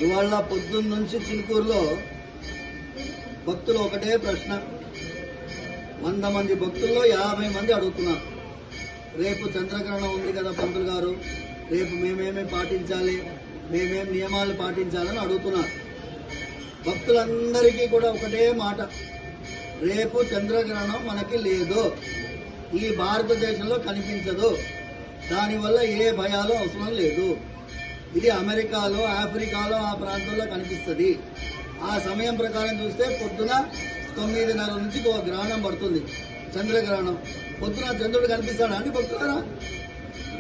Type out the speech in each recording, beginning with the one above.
ఇవాళ పొద్దున్న నుంచి చిలుకూరులో భక్తులు ఒకటే ప్రశ్న. 100 మంది భక్తుల్లో 50 మంది అడుగుతున్నారు, రేపు చంద్రగ్రహణం ఉంది కదా పంతులు గారు, రేపు మేమేమేమి పాటించాలి, మేమేం నియమాలు పాటించాలని అడుగుతున్నారు. భక్తులందరికీ కూడా ఒకటే మాట, రేపు చంద్రగ్రహణం మనకి లేదు, ఈ భారతదేశంలో కనిపించదు, దానివల్ల ఏ భయాలు అవసరం లేదు. ఇది అమెరికాలో, ఆఫ్రికాలో ఆ ప్రాంతంలో కనిపిస్తుంది. ఆ సమయం ప్రకారం చూస్తే పొద్దున 9:30 నుంచి ఒక గ్రహణం పడుతుంది, చంద్రగ్రహణం. పొద్దున చంద్రుడు కనిపిస్తాడా అండి భక్తులారా?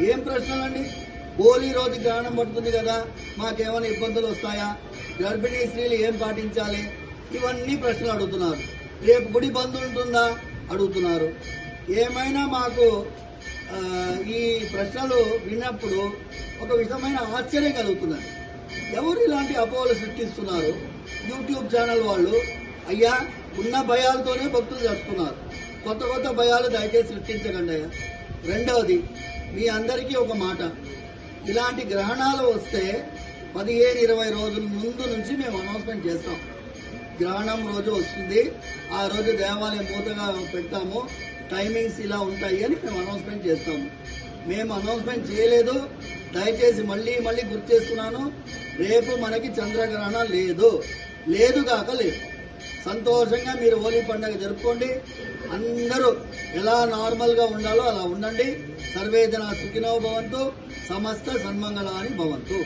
ఏం ప్రశ్నలండి? హోలీ రోజు గ్రహణం పడుతుంది కదా, మాకేమైనా ఇబ్బందులు వస్తాయా, గర్భిణీ స్త్రీలు ఏం పాటించాలి, ఇవన్నీ ప్రశ్నలు అడుగుతున్నారు. రేపు గుడి బంద్ ఉంటుందా అడుగుతున్నారు. ఏమైనా మాకు ఈ ప్రశ్నలు విన్నప్పుడు ఒక విధమైన ఆశ్చర్యం కలుగుతున్నది. ఎవరు ఇలాంటి అపోహలు సృష్టిస్తున్నారు? యూట్యూబ్ ఛానల్ వాళ్ళు. అయ్యా, ఉన్న భయాలతోనే భక్తులు చేస్తున్నారు, కొత్త కొత్త భయాలు దయచేసి సృష్టించకండి అయ్యా. రెండవది, మీ అందరికీ ఒక మాట, ఇలాంటి గ్రహణాలు వస్తే 15-20 రోజుల ముందు నుంచి మేము అనౌన్స్మెంట్ చేస్తాం. గ్రహణం రోజు వస్తుంది, ఆ రోజు దేవాలయం మూతగా పెడతాము, టైమింగ్స్ ఇలా ఉంటాయి అని మేము అనౌన్స్మెంట్ చేస్తాము. మేము అనౌన్స్మెంట్ చేయలేదు, దయచేసి మళ్ళీ గుర్తు చేస్తున్నాను, రేపు మనకి చంద్రగ్రహణం లేదు కాక లేదు. సంతోషంగా మీరు హోలీ పండుగ జరుపుకోండి. అందరూ ఎలా నార్మల్గా ఉండాలో అలా ఉండండి. సర్వే జనా సుఖినో భవంతు, సమస్త సన్మంగళాని భవంతు.